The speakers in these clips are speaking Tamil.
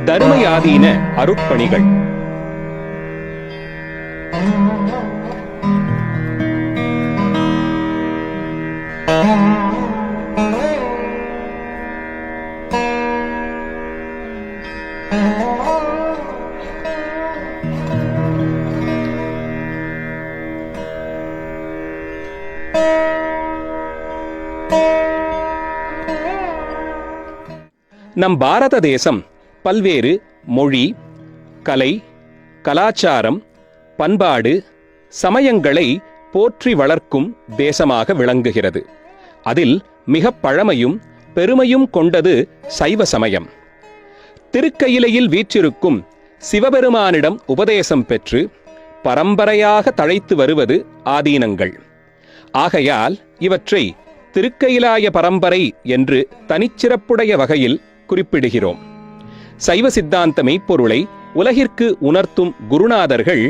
தருமயாதீன அருட்பணிகள். நம் பாரத தேசம் பல்வேறு மொழி, கலை, கலாச்சாரம், பண்பாடு, சமயங்களை போற்றி வளர்க்கும் தேசமாக விளங்குகிறது. அதில் மிக பழமையும் பெருமையும் கொண்டது சைவ சமயம். திருக்கயிலையில் வீற்றிருக்கும் சிவபெருமானிடம் உபதேசம் பெற்று பரம்பரையாக தழைத்து வருவது ஆதீனங்கள். ஆகையால் இவற்றை திருக்கயிலாய பரம்பரை என்று தனிச்சிறப்புடைய வகையில் குறிப்பிடுகிறோம். சைவ சித்தாந்த மெய்ப்பொருளை உலகிற்கு உணர்த்தும் குருநாதர்கள்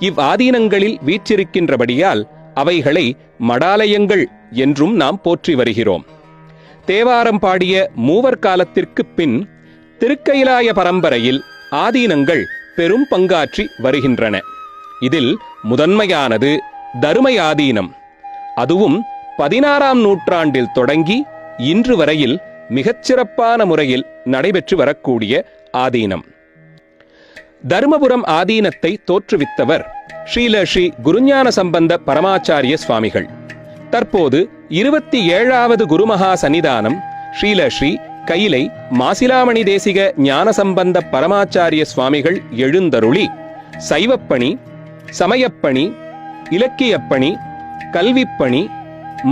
இவ்வாதீனங்களில் வீற்றிருக்கின்றபடியால் அவைகளை மடாலயங்கள் என்றும் நாம் போற்றி வருகிறோம். தேவாரம் பாடிய மூவர் காலத்திற்கு பின் திருக்கயிலாய பரம்பரையில் ஆதீனங்கள் பெரும் பங்காற்றி வருகின்றன. இதில் முதன்மையானது தருமயாதீனம். அதுவும் 16ஆம் நூற்றாண்டில் தொடங்கி இன்று வரையில் மிகச்சிறப்பான முறையில் நடைபெற்று வரக்கூடிய ஆதீனம். தருமபுரம் ஆதீனத்தை தோற்றுவித்தவர் ஸ்ரீ குருஞான சம்பந்த பரமாச்சாரிய சுவாமிகள். தற்போது 27வது குருமகா சன்னிதானம் ஸ்ரீ கயிலை மாசிலாமணி தேசிக ஞானசம்பந்த பரமாச்சாரிய சுவாமிகள் எழுந்தருளி சைவப்பணி, சமயப்பணி, இலக்கியப்பணி, கல்விப்பணி,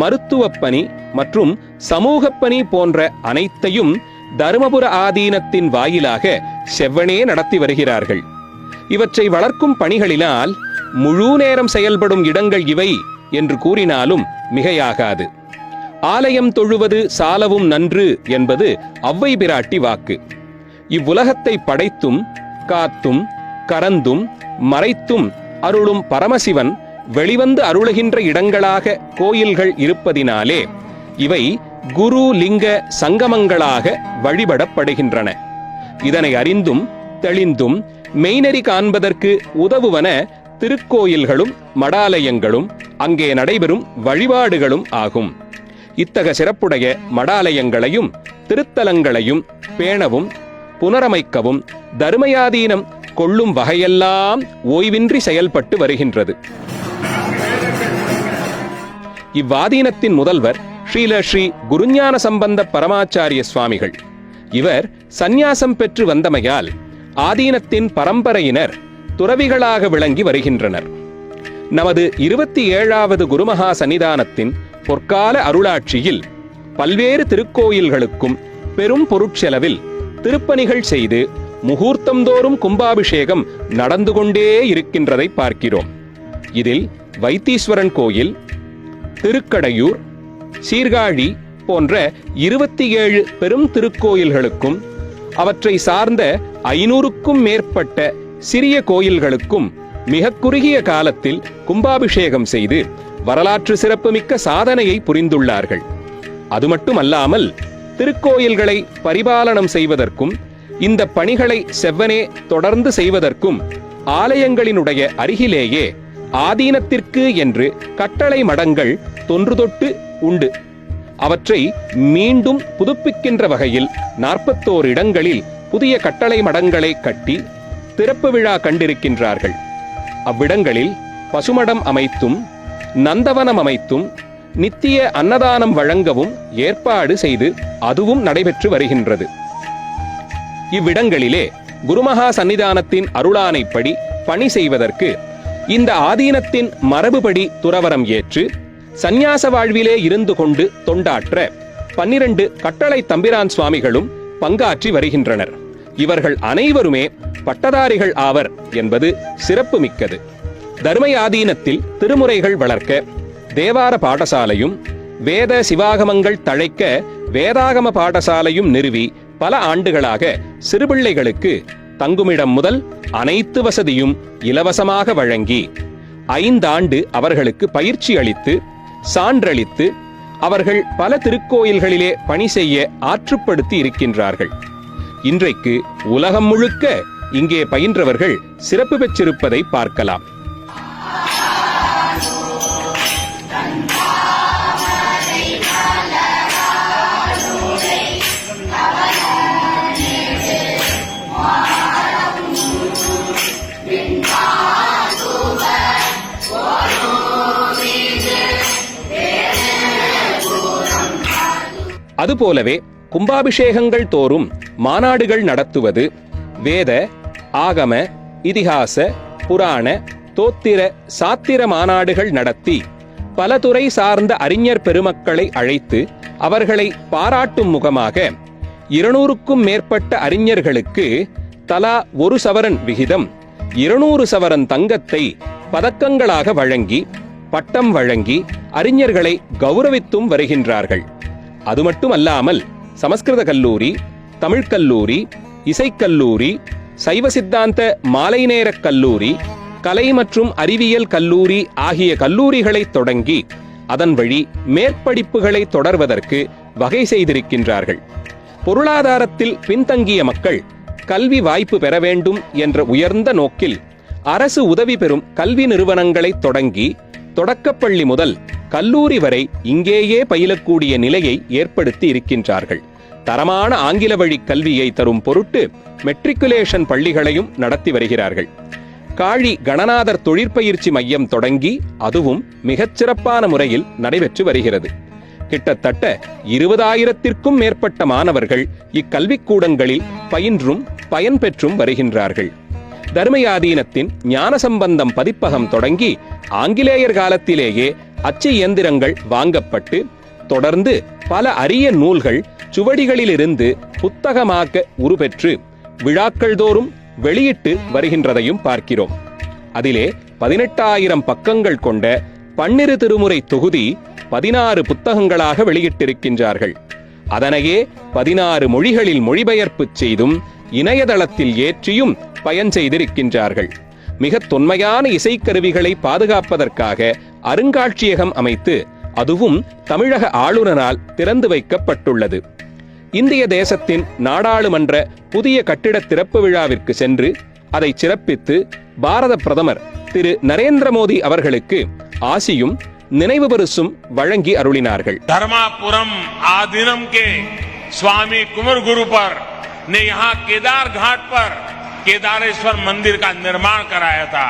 மருத்துவப்பணி மற்றும் சமூகப்பணி போன்ற அனைத்தையும் தருமபுர ஆதீனத்தின் வாயிலாக செவ்வனே நடத்தி வருகிறார்கள். இவற்றை வளர்க்கும் பணிகளினால் முழு நேரம் செயல்படும் இடங்கள் இவை என்று கூறினாலும் மிகையாகாது. ஆலயம் தொழுவது சாலவும் நன்று என்பது ஔவை பிராட்டி வாக்கு. இவ்வுலகத்தை படைத்தும் காத்தும் கரந்தும் மறைத்தும் அருளும் பரமசிவன் வெளிவந்து அருளுகின்ற இடங்களாக கோயில்கள் இருப்பதினாலே இவை குரு லிங்க சங்கமங்களாக வழிபடப்படுகின்றன. இதனை அறிந்தும் தெளிந்தும் மெய்நெறி காண்பதற்கு உதவுவன திருக்கோயில்களும் மடாலயங்களும் அங்கே நடைபெறும் வழிபாடுகளும் ஆகும். இத்தகைய சிறப்புடைய மடாலயங்களையும் திருத்தலங்களையும் பேணவும் புனரமைக்கவும் தருமயாதீனம் கொள்ளும் வகையெல்லாம் ஓய்வின்றி செயல்பட்டு வருகின்றது. இவ்வாதீனத்தின் முதல்வர் ஸ்ரீ குருஞான சம்பந்த பரமாச்சாரிய சுவாமிகள். இவர் சந்நியாசம் பெற்று வந்தமையால் ஆதீனத்தின் பரம்பரையினர் துறவிகளாக விளங்கி வருகின்றனர். நமது 27வது குருமகா சன்னிதானத்தின் பொற்கால அருளாட்சியில் பல்வேறு திருக்கோயில்களுக்கும் பெரும் பொருட்செலவில் திருப்பணிகள் செய்து முகூர்த்தந்தோறும் கும்பாபிஷேகம் நடந்து கொண்டே இருக்கின்றதை பார்க்கிறோம். இதில் வைத்தீஸ்வரன் கோயில், திருக்கடையூர், சீர்காழி போன்ற 27 பெரும் திருக்கோயில்களுக்கும் அவற்றை சார்ந்த 500க்கும் மேற்பட்ட சிறிய கோயில்களுக்கும் மிக குறுகிய காலத்தில் கும்பாபிஷேகம் செய்து வரலாற்று சிறப்புமிக்க சாதனையை புரிந்துள்ளார்கள். அது மட்டுமல்லாமல் திருக்கோயில்களை பரிபாலனம் செய்வதற்கும் இந்த பணிகளை செவ்வனே தொடர்ந்து செய்வதற்கும் ஆலயங்களினுடைய அருகிலேயே ஆதீனத்திற்கு என்று கட்டளை மடங்கள் தொன்று தொட்டு உண்டு. அவற்றை மீண்டும் புதுப்பிக்கின்ற வகையில் 41 இடங்களில் புதிய கட்டளை மடங்களை கட்டி திறப்பு விழா கண்டிருக்கின்றார்கள். அவ்விடங்களில் பசுமடம் அமைத்தும் நந்தவனம் அமைத்தும் நித்திய அன்னதானம் வழங்கவும் ஏற்பாடு செய்து அதுவும் நடைபெற்று வருகின்றது. இவ்விடங்களிலே குருமகா சன்னிதானத்தின் அருளானைப்படி பணி செய்வதற்கு இந்த ஆதீனத்தின் மரபுபடி துறவரம் ஏற்று சந்நியாச வாழ்விலே இருந்து கொண்டு தொண்டாற்ற 12 கட்டளை தம்பிரான் சுவாமிகளும் பங்காற்றி வருகின்றனர். இவர்கள் அனைவருமே பட்டதாரிகள் ஆவர் என்பது சிறப்பு மிக்கது. தர்மயாதீனத்தில் திருமுறைகள் வளர்க்க தேவார பாடசாலையும் வேத சிவாகமங்கள் தழைக்க வேதாகம பாடசாலையும் நிறுவி பல ஆண்டுகளாக சிறுபிள்ளைகளுக்கு தங்குமிடம் முதல் அனைத்து வசதியும் இலவசமாக வழங்கி 5 ஆண்டு அவர்களுக்கு பயிற்சி அளித்து சான்றளித்து அவர்கள் பல திருக்கோயில்களிலே பணி செய்ய ஆற்றுப்படுத்தி இருக்கின்றார்கள். இன்றைக்கு உலகம் முழுக்க இங்கே பயின்றவர்கள் சிறப்பு பெற்றிருப்பதை பார்க்கலாம். அதுபோலவே கும்பாபிஷேகங்கள் தோறும் மாநாடுகள் நடத்துவது, வேத, ஆகம, இதிகாச, புராண, தோத்திர, சாத்திர மாநாடுகள் நடத்தி பல துறை சார்ந்த அறிஞர் பெருமக்களை அழைத்து அவர்களை பாராட்டும் முகமாக 200க்கும் மேற்பட்ட அறிஞர்களுக்கு தலா 1 சவரன் விகிதம் 200 சவரன் தங்கத்தை பதக்கங்களாக வழங்கி பட்டம் வழங்கி அறிஞர்களை கௌரவித்தும் வருகின்றார்கள். அது மட்டுமல்லாமல் சமஸ்கிருத கல்லூரி, தமிழ் கல்லூரி, இசைக்கல்லூரி, சைவ சித்தாந்த மாலை நேரக் கல்லூரி, கலை மற்றும் அறிவியல் கல்லூரி ஆகிய கல்லூரிகளை தொடங்கி அதன் வழி மேற்படிப்புகளை தொடர்வதற்கு வகை செய்திருக்கின்றார்கள். பொருளாதாரத்தில் பின்தங்கிய மக்கள் கல்வி வாய்ப்பு பெற வேண்டும் என்ற உயர்ந்த நோக்கில் அரசு உதவி பெறும் கல்வி நிறுவனங்களை தொடங்கி தொடக்கப்பள்ளி முதல் கல்லூரி வரை இங்கேயே பயிலக்கூடிய நிலையை ஏற்படுத்தி இருக்கின்றார்கள். தரமான ஆங்கில வழி கல்வியை தரும் பொருட்டு மெட்ரிகுலேஷன் பள்ளிகளையும் நடத்தி வருகிறார்கள். காழி கணநாதர் தொழிற்பயிற்சி மையம் தொடங்கி அதுவும் மிகச்சிறப்பான முறையில் நடைபெற்று வருகிறது. கிட்டத்தட்ட 20,000த்திற்கும் மேற்பட்ட மாணவர்கள் இக்கல்விக்கூடங்களில் பயின்றும் பயன்பெற்றும் வருகின்றார்கள். தர்மயாதீனத்தின் ஞானசம்பந்தம் பதிப்பகம் தொடங்கி ஆங்கிலேயர் காலத்திலேயே அச்சு இயந்திரங்கள் வாங்கப்பட்டு தொடர்ந்து பல அரிய நூல்கள் சுவடிகளிலிருந்து புத்தகமாக்க உருப்பெற்று விழாக்கள் தோறும் வெளியிட்டு வருகின்றதையும் பார்க்கிறோம். அதிலே 18,000 பக்கங்கள் கொண்ட 12 திருமுறை தொகுதி 16 புத்தகங்களாக வெளியிட்டிருக்கின்றார்கள். அதனையே 16 மொழிகளில் மொழிபெயர்ப்பு செய்தும் இணையதளத்தில் ஏற்றியும் பயன் செய்திருக்கின்றார்கள். மிக தொன்மையான இசைக்கருவிகளை பாதுகாப்பதற்காக அருங்காட்சியகம் அமைத்து அதுவும் தமிழக ஆளுநரால் திறந்து வைக்கப்பட்டுள்ளது. இந்திய தேசத்தின் நாடாளுமன்ற புதிய கட்டிட திறப்பு விழாவிற்கு சென்று அதை சிறப்பித்து பாரத பிரதமர் திரு நரேந்திர மோடி அவர்களுக்கு ஆசியும் நினைவு பரிசும் வழங்கி அருளினார்கள். धर्मापुरम आदीनम के स्वामी कुंवर गुरु पर ने यहाँ केदार घाट पर केदारेश्वर मंदिर का निर्माण कराया था.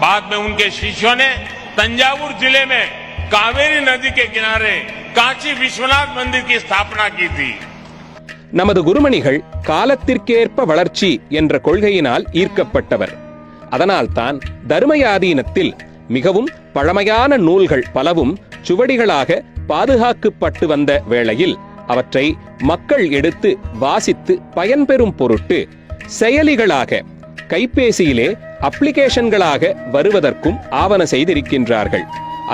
बाद में उनके शिष्यों ने तंजावुर जिले में कावेरी नदी के किनारे काशी विश्वनाथ मंदिर की स्थापना की थी. நமது குருமணிகள் காலத்திற்கேற்ப வளர்ச்சி என்ற கொள்கையினால் ஈர்க்கப்பட்டவர். அதனால்தான் தர்மயாதீனத்தில் மிகவும் பழமையான நூல்கள் பலவும் சுவடிகளாக பாதுகாக்கப்பட்டு வந்த வேளையில் அவற்றை மக்கள் எடுத்து வாசித்து பயன்பெறும் பொருட்டு செயலிகளாக கைபேசியிலே அப்ளிகேஷன்களாக வருவதற்கும் ஆவண செய்திருக்கின்றார்கள்.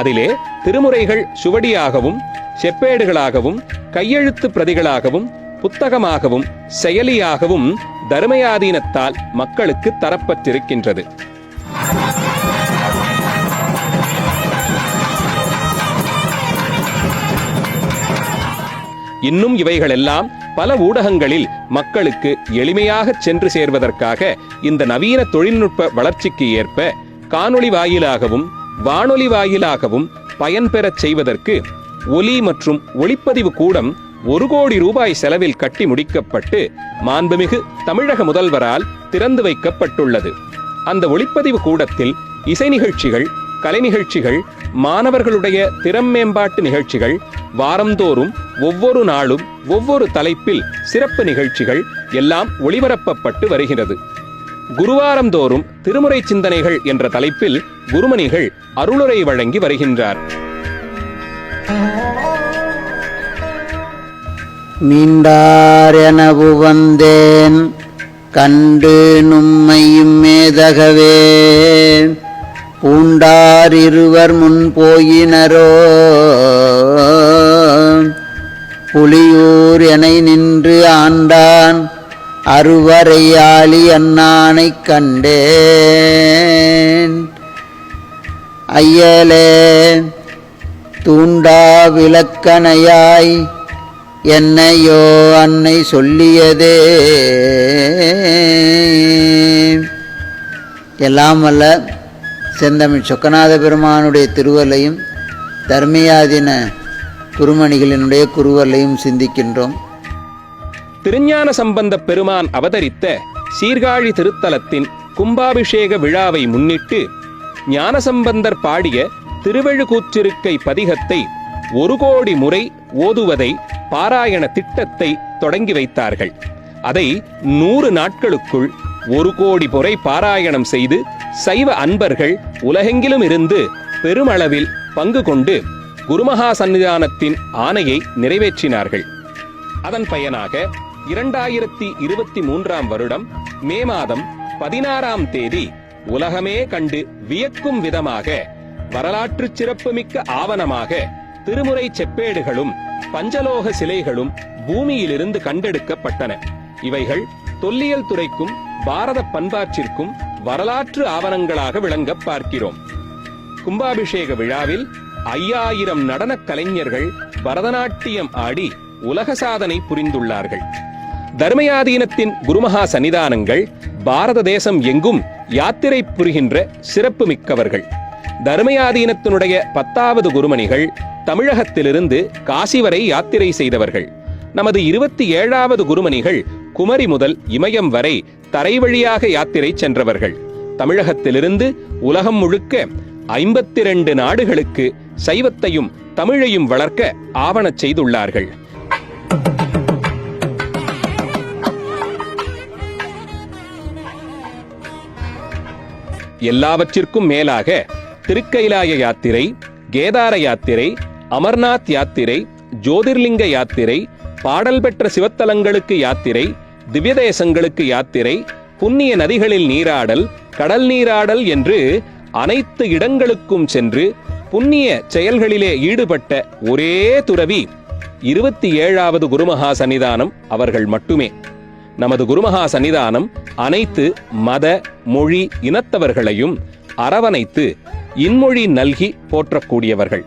அதிலே திருமுறைகள் சுவடியாகவும் செப்பேடுகளாகவும் கையெழுத்து பிரதிகளாகவும் புத்தகமாகவும் செயலியாகவும் தர்மயாதீனத்தால் மக்களுக்கு தரப்பட்டிருக்கின்றது. இன்னும் இவைகளெல்லாம் பல ஊடகங்களில் மக்களுக்கு எளிமையாக சென்று சேர்வதற்காக இந்த நவீன தொழில்நுட்ப வளர்ச்சிக்கு ஏற்ப காணொளி வாயிலாகவும் வானொலி வாயிலாகவும் பயன்பெறச் செய்வதற்கு ஒலி மற்றும் ஒளிப்பதிவு கூடம் 1 கோடி ரூபாய் செலவில் கட்டி முடிக்கப்பட்டு மாண்புமிகு தமிழக முதல்வரால் திறந்து வைக்கப்பட்டுள்ளது. அந்த ஒளிப்பதிவு கூடத்தில் இசை நிகழ்ச்சிகள், கலை நிகழ்ச்சிகள், மாணவர்களுடைய திறம் மேம்பாட்டு நிகழ்ச்சிகள், வாரந்தோறும் ஒவ்வொரு நாளும் ஒவ்வொரு தலைப்பில் சிறப்பு நிகழ்ச்சிகள் எல்லாம் ஒளிபரப்பப்பட்டு வருகிறது. குருவாரந்தோறும் திருமுறை சிந்தனைகள் என்ற தலைப்பில் குருமணிகள் அருளுரை வழங்கி வருகின்றார். மீண்டாரெனவு வந்தேன் கண்டு நும்மையும் மேதகவே பூண்டார் இருவர் முன் போயினரோ புலியூர் எனை நின்று ஆண்டான் அருவரையாளி அண்ணானைக் கண்டேன் ஐயலே தூண்டா விளக்கணையாய் என்னையோ அன்னை சொல்லியதே. எல்லாம் வல்ல செந்தமிழ் சொக்கநாத பெருமானுடைய திருவல்லையும் தர்மயாதீன குருமணிகளினுடைய குருவல்லையும் சிந்திக்கின்றோம். திருஞான சம்பந்தப் பெருமான் அவதரித்த சீர்காழி திருத்தலத்தின் கும்பாபிஷேக விழாவை முன்னிட்டு ஞானசம்பந்தர் பாடிய திருவெழுகூற்றிருக்கை பதிகத்தை 1 கோடி முறை ஓதுவதை பாராயண திட்டத்தை தொடங்கி வைத்தார்கள். அதை 100 நாட்களுக்குள் 1 கோடி முறை பாராயணம் செய்து சைவ அன்பர்கள் உலகெங்கிலும் இருந்து பெருமளவில் பங்கு கொண்டு குருமகா சன்னிதானத்தின் ஆணையை நிறைவேற்றினார்கள். அதன் பயனாக 2023 வருடம் மே மாதம் 16ஆம் தேதி உலகமே கண்டு வியக்கும் விதமாக வரலாற்று சிறப்புமிக்க ஆவணமாக திருமுறை செப்பேடுகளும் பஞ்சலோக சிலைகளும் பூமியிலிருந்து கண்டெடுக்கப்பட்டன. இவைகள் தொல்லியல் துறைக்கும் பாரத பண்பாட்டிற்கும் வரலாற்று ஆவணங்களாக விளங்க பார்க்கிறோம். கும்பாபிஷேக விழாவில் 5000 நடனக் கலைஞர்கள் பரதநாட்டியம் ஆடி உலக சாதனை புரிந்துள்ளார்கள். தர்மயாதீனத்தின் குருமகா சன்னிதானங்கள் பாரத தேசம் எங்கும் யாத்திரை புரிகின்ற சிறப்பு மிக்கவர்கள். தர்மயாதீனத்தினுடைய 10வது குருமணிகள் தமிழகத்திலிருந்து காசி வரை யாத்திரை செய்தவர்கள். நமது 27வது குருமணிகள் குமரி முதல் இமயம் வரை தரை வழியாக யாத்திரை சென்றவர்கள். தமிழகத்திலிருந்து உலகம் முழுக்க 52 நாடுகளுக்கு சைவத்தையும் தமிழையும் வளர்க்க ஆவணச் செய்துள்ளார்கள். எல்லாவற்றிற்கும் மேலாக திருக்கைலாய யாத்திரை, கேதார யாத்திரை, அமர்நாத் யாத்திரை, ஜோதிர்லிங்க யாத்திரை, பாடல் பெற்ற சிவத்தலங்களுக்கு யாத்திரை, திவ்ய தேசங்களுக்கு யாத்திரை, புண்ணிய நதிகளில் நீராடல், கடல் நீராடல் என்று அனைத்து இடங்களுக்கும் சென்று புண்ணிய செயல்களிலே ஈடுபட்ட ஒரே துறவி 27வது குருமகா சன்னிதானம் அவர்கள் மட்டுமே. நமது குருமகா சன்னிதானம் அனைத்து மத, மொழி, இனத்தவர்களையும் அரவணைத்து இன்மொழி நல்கி போற்றக்கூடியவர்கள்.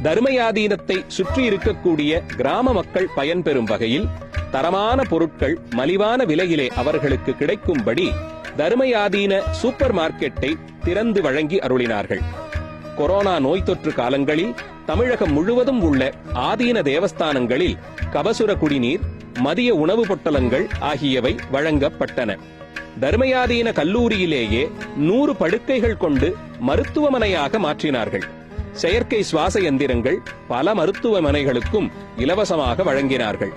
தர்மயாதீனத்தை சுற்றி இருக்கக்கூடிய கிராம மக்கள் பயன்பெறும் வகையில் தரமான பொருட்கள் மலிவான விலையிலே அவர்களுக்கு கிடைக்கும்படி தர்மயாதீன சூப்பர் மார்க்கெட்டை திறந்து வழங்கி அருளினார்கள். கொரோனா நோய் தொற்று காலங்களில் தமிழகம் முழுவதும் உள்ள ஆதீன தேவஸ்தானங்களில் கபசுர குடிநீர், மதிய உணவு பொட்டலங்கள் ஆகியவை வழங்கப்பட்டன. தர்மயாதீன கல்லூரியிலேயே 100 படுக்கைகள் கொண்டு மருத்துவமனையாக மாற்றினார்கள். செயற்கை சுவாச எந்திரங்கள் பல மருத்துவமனைகளுக்கும் இலவசமாக வழங்கினார்கள்.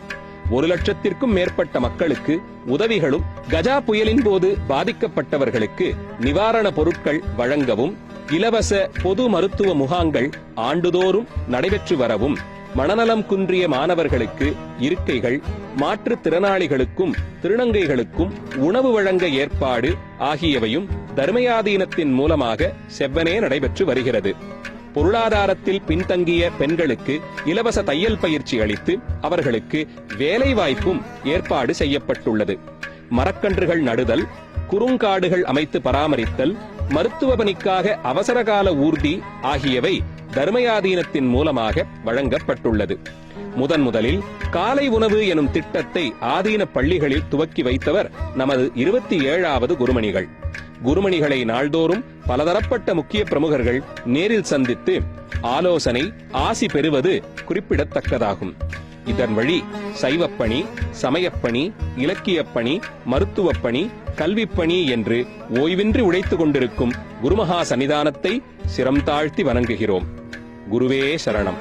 1,00,000க்கும் மேற்பட்ட மக்களுக்கு உதவிகளும், கஜா புயலின் போது பாதிக்கப்பட்டவர்களுக்கு நிவாரண பொருட்கள் வழங்கவும், இலவச பொது மருத்துவ முகாங்கள் ஆண்டுதோறும் நடைபெற்று வரவும், மனநலம் குன்றிய மாணவர்களுக்கு இருக்கைகள், மாற்றுத்திறனாளிகளுக்கும் திருநங்கைகளுக்கும் உணவு வழங்க ஏற்பாடு ஆகியவையும் தர்மயாதீனத்தின் மூலமாக செவ்வனே நடைபெற்று வருகிறது. பொருளாதாரத்தில் பின்தங்கிய பெண்களுக்கு இலவச தையல் பயிற்சி அளித்து அவர்களுக்கு வேலை வாய்ப்பும் ஏற்பாடு செய்யப்பட்டுள்ளது. மரக்கன்றுகள் நடுதல், குறுங்காடுகள் அமைத்து பராமரித்தல், மருத்துவ பணிக்காக அவசரகால ஊர்தி ஆகியவை தர்மயாதீனத்தின் மூலமாக வழங்கப்பட்டுள்ளது. முதலில் காலை உணவு எனும் திட்டத்தை ஆதீன பள்ளிகளில் துவக்கி வைத்தவர் நமது 27வது குருமணிகள். குருமணிகளை நாள்தோறும் பலதரப்பட்ட முக்கிய பிரமுகர்கள் நேரில் சந்தித்து ஆலோசனை, ஆசி பெறுவது குறிப்பிடத்தக்கதாகும். இதன் வழி சைவப்பணி, சமயப்பணி, இலக்கியப்பணி, மருத்துவப்பணி, கல்விப்பணி என்று ஓய்வின்றி உழைத்துக் கொண்டிருக்கும் குருமகா சன்னிதானத்தை சிரம் தாழ்த்தி வணங்குகிறோம். குருவே சரணம்.